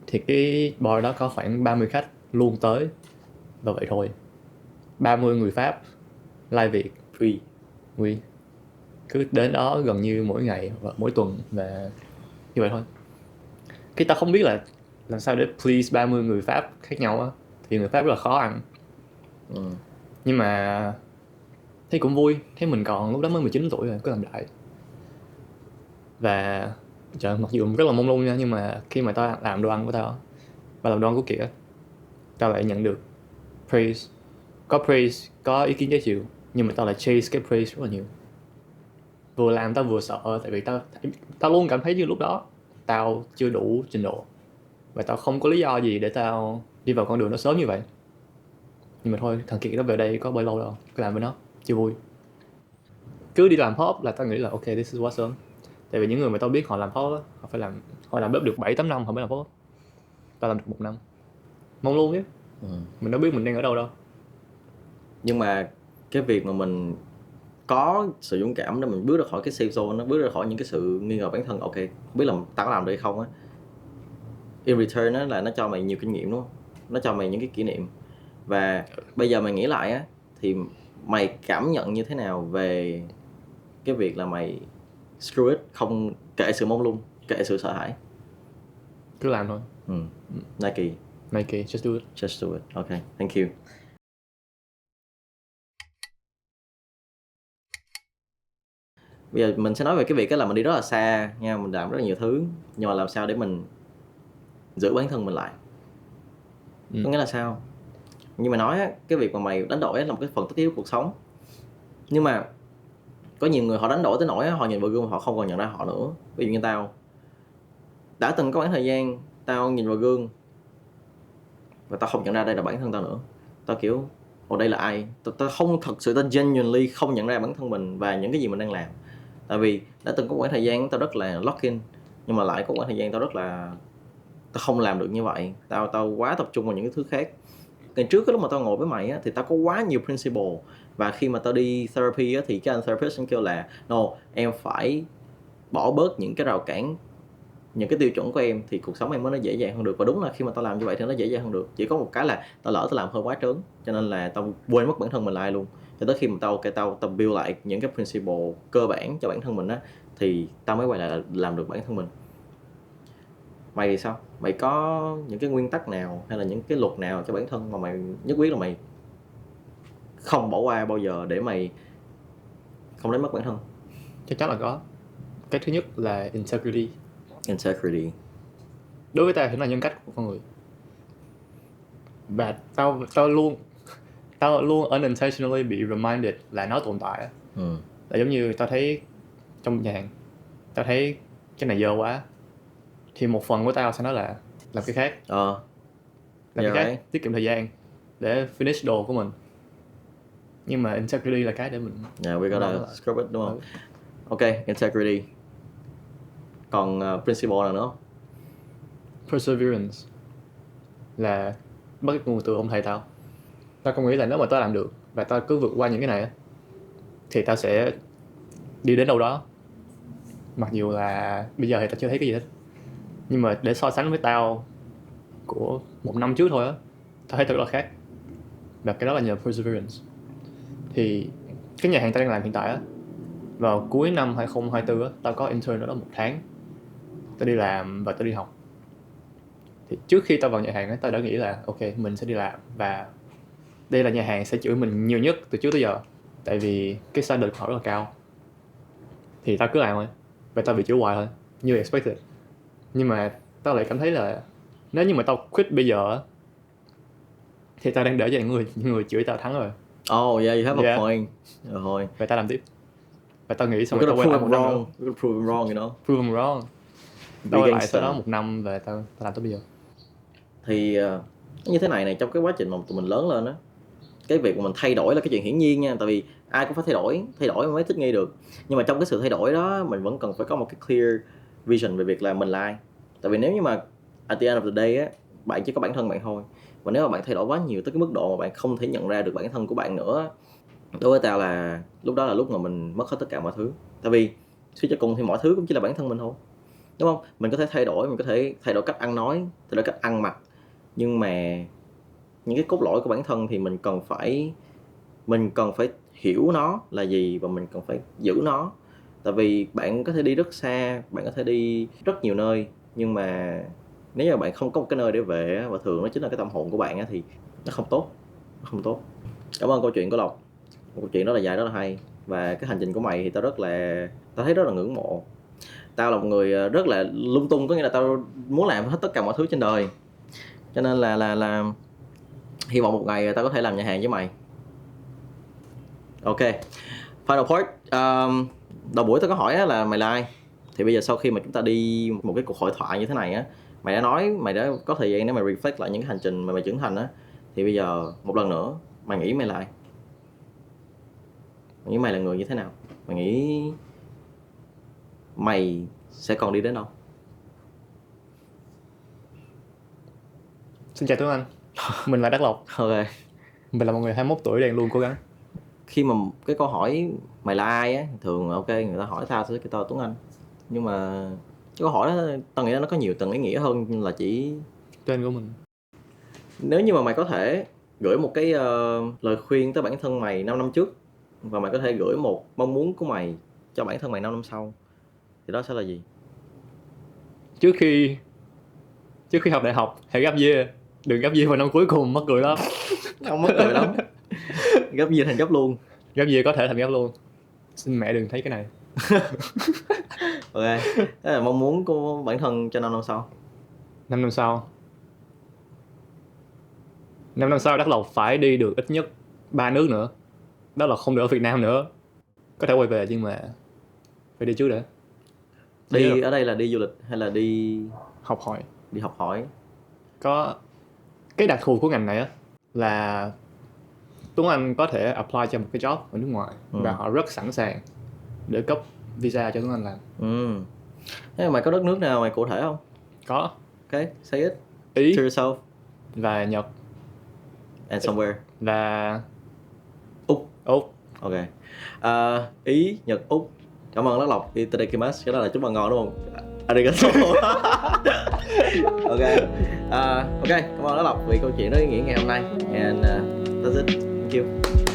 thì cái bar đó có khoảng 30 khách luôn tới, và vậy thôi. 30 người Pháp lai Việt free, cứ đến đó gần như mỗi ngày và mỗi tuần, và như vậy thôi. Cái tao không biết là làm sao để please 30 người Pháp khác nhau á, thì người Pháp rất là khó ăn. Nhưng mà thấy cũng vui, thấy mình còn lúc đó mới 19 tuổi rồi, cứ làm lại. Và trời, mặc dù rất là mông lung nha, nhưng mà khi mà tao làm đồ ăn của tao và làm đồ ăn của Kiệt á, tao lại nhận được praise, có ý kiến trái chiều, nhưng mà tao lại chase cái praise rất là nhiều. Vừa làm tao vừa sợ, tại vì tao luôn cảm thấy như lúc đó tao chưa đủ trình độ và tao không có lý do gì để tao đi vào con đường nó sớm như vậy. Nhưng mà thôi, thằng Kiệt nó về đây có bao lâu đâu, cứ làm với nó chưa vui. Cứ đi làm pop là tao nghĩ là ok, this is quá sớm. Tại vì những người mà tao biết họ làm pop á, họ làm bếp được 7-8 năm họ mới làm pop. Tao làm được 1 năm, mong luôn chứ. Mình đâu biết mình đang ở đâu đâu. Nhưng mà cái việc mà mình có sự dũng cảm để mình bước ra khỏi cái safe zone, nó bước ra khỏi những cái sự nghi ngờ bản thân, ok, không biết là tao có làm được hay không á, in return á là nó cho mày nhiều kinh nghiệm đúng không, nó cho mày những cái kỷ niệm. Và bây giờ mày nghĩ lại á thì mày cảm nhận như thế nào về cái việc là mày screw it, không kệ sự mông lung, kệ sự sợ hãi? Cứ làm thôi. Nike, Just do it. just do it. Ok, thank you. Bây giờ mình sẽ nói về cái việc là mình đi rất là xa nha, mình làm rất là nhiều thứ, nhưng mà làm sao để mình giữ bản thân mình lại. Có nghĩa là sao? Như mày nói á, cái việc mà mày đánh đổi là một cái phần tất yếu của cuộc sống. Nhưng mà có nhiều người họ đánh đổi tới nỗi họ nhìn vào gương họ không còn nhận ra họ nữa. Ví dụ như tao đã từng có khoảng thời gian tao nhìn vào gương và tao không nhận ra đây là bản thân tao nữa. Tao kiểu đây là ai? Tao không thật sự, tao genuinely không nhận ra bản thân mình và những cái gì mình đang làm. Tại vì đã từng có khoảng thời gian tao rất là lock in, nhưng mà lại có khoảng thời gian tao không làm được như vậy. Tao quá tập trung vào những cái thứ khác. Ngày trước cái lúc mà tao ngồi với mày á, thì tao có quá nhiều principle. Và khi mà tao đi therapy á, thì cái anh therapist anh kêu là no, em phải bỏ bớt những cái rào cản, những cái tiêu chuẩn của em thì cuộc sống em mới nó dễ dàng hơn được. Và đúng là khi mà tao làm như vậy thì nó dễ dàng hơn được. Chỉ có một cái là tao lỡ tao làm hơi quá trớn, cho nên là tao quên mất bản thân mình lại luôn. Cho tới khi mà tao build lại những cái principle cơ bản cho bản thân mình á, thì tao mới quay lại làm được bản thân mình. Mày thì sao? Mày có những cái nguyên tắc nào hay là những cái luật nào cho bản thân mà mày nhất quyết là mày không bỏ qua bao giờ để mày không đánh mất bản thân? Chắc chắn là có. Cái thứ nhất là integrity. Đối với tao thì nó là nhân cách của con người. Và tao luôn unintentionally bị reminded là nó tồn tại. Là giống như tao thấy trong nhà hàng, tao thấy cái này dơ quá, thì một phần của tao sẽ nói là làm cái khác. Làm cái khác, tiết kiệm thời gian để finish đồ của mình. Nhưng mà integrity là cái để mình we gotta scrub it, đúng không? Ok, integrity. Còn principle nào nữa không? Perseverance là bắt nguồn từ ông thầy tao. Tao không nghĩ là nếu mà tao làm được và tao cứ vượt qua những cái này thì tao sẽ đi đến đâu đó. Mặc dù là bây giờ thì tao chưa thấy cái gì hết, nhưng mà để so sánh với tao của 1 năm trước thôi á, tao thấy tao rất là khác. Và cái đó là nhờ perseverance. Thì cái nhà hàng tao đang làm hiện tại á, vào cuối năm 2024 á, tao có intern ở đó 1 tháng. Tao đi làm và tao đi học. Thì trước khi tao vào nhà hàng á, tao đã nghĩ là ok, mình sẽ đi làm và đây là nhà hàng sẽ chửi mình nhiều nhất từ trước tới giờ, tại vì cái standard của họ rất là cao. Thì tao cứ làm thôi và tao bị chửi hoài thôi, như expected. Nhưng mà tao lại cảm thấy là nếu như mà tao quit bây giờ thì tao đang để cho những người chửi tao thắng rồi. Oh yeah, you have a point. Rồi. Và tao làm tiếp. Và tao nghĩ xong rồi tao quay lại 1 năm nữa. Prove them wrong, you know. Prove them wrong. Tao quay lại sau đó 1 năm và tao làm tới bây giờ. Thì như thế này trong cái quá trình mà tụi mình lớn lên á, cái việc mà mình thay đổi là cái chuyện hiển nhiên nha. Tại vì ai cũng phải thay đổi mới thích nghi được. Nhưng mà trong cái sự thay đổi đó, mình vẫn cần phải có một cái clear vision về việc là mình là ai. Tại vì nếu như mà at the end of the day á, bạn chỉ có bản thân bạn thôi. Và nếu mà bạn thay đổi quá nhiều tới cái mức độ mà bạn không thể nhận ra được bản thân của bạn nữa, đối với tao là lúc đó là lúc mà mình mất hết tất cả mọi thứ. Tại vì suy cho cùng thì mọi thứ cũng chỉ là bản thân mình thôi, đúng không? Mình có thể thay đổi, mình có thể thay đổi cách ăn nói, thay đổi cách ăn mặc, nhưng mà những cái cốt lõi của bản thân thì mình cần phải hiểu nó là gì và mình cần phải giữ nó. Tại vì bạn có thể đi rất xa, bạn có thể đi rất nhiều nơi, nhưng mà nếu như bạn không có một cái nơi để về, và thường nó chính là cái tâm hồn của bạn, thì nó không tốt. Cảm ơn câu chuyện của Lộc. một câu chuyện rất là dài, rất là hay. Và cái hành trình của mày thì tao thấy rất là ngưỡng mộ. Tao là một người rất là lung tung, có nghĩa là tao muốn làm hết tất cả mọi thứ trên đời, cho nên là hy vọng một ngày tao có thể làm nhà hàng với mày. Ok, final part. Đầu buổi tao có hỏi là mày là ai, thì bây giờ sau khi mà chúng ta đi một cái cuộc hội thoại như thế này á, mày đã nói mày đã có thời gian để mày reflect lại những cái hành trình mà mày trưởng thành á, thì bây giờ một lần nữa mày nghĩ mày là ai? Mày nghĩ mày là người như thế nào? Mày nghĩ mày sẽ còn đi đến đâu? Xin chào Tuấn Anh. Mình là Đắc Lộc. Ok. Mình là một người 21 tuổi đang luôn cố gắng. Khi mà cái câu hỏi mày là ai á, thường ok người ta hỏi tao sẽ kêu tao Tuấn Anh, nhưng mà cái câu hỏi đó tao nghĩ nó có nhiều tầng ý nghĩa hơn là chỉ Tên của mình. Nếu như mà mày có thể gửi một cái lời khuyên tới bản thân mày 5 năm trước, và mày có thể gửi một mong muốn của mày cho bản thân mày 5 năm sau, thì đó sẽ là gì? Trước khi học đại học, hãy gấp year. Đừng gấp year vào năm cuối cùng, mắc cười lắm. Không mất cười lắm. Gấp gì thành gấp luôn. Gấp year có thể thành gấp luôn. Xin mẹ đừng thấy cái này. Ok, thế là mong muốn của bản thân cho 5 năm sau. 5 năm sau. 5 năm sau Đắc Lộc phải đi được ít nhất 3 nước nữa. Đó là không được ở Việt Nam nữa. Có thể quay về nhưng mà phải đi trước đã. Đi ở đây là đi du lịch hay là đi học hỏi? Đi học hỏi. Có cái đặc thù của ngành này á là Tuấn Anh có thể apply cho một cái job ở nước ngoài và họ rất sẵn sàng để cấp visa cho Tuấn Anh làm. Thế mà mày có đất nước nào mày cụ thể không? Có. Ok, say it. Ý To yourself. và Nhật. And somewhere. Và Úc. Ok. Ý, Nhật, Úc. Cảm ơn Đắc Lộc. Itadakimasu. Cái đó là chúc ăn ngon đúng không? Arigato. Ok. Ok, cảm ơn Đắc Lộc vì câu chuyện rất ý nghĩa ngày hôm nay. And that's it. Thank you.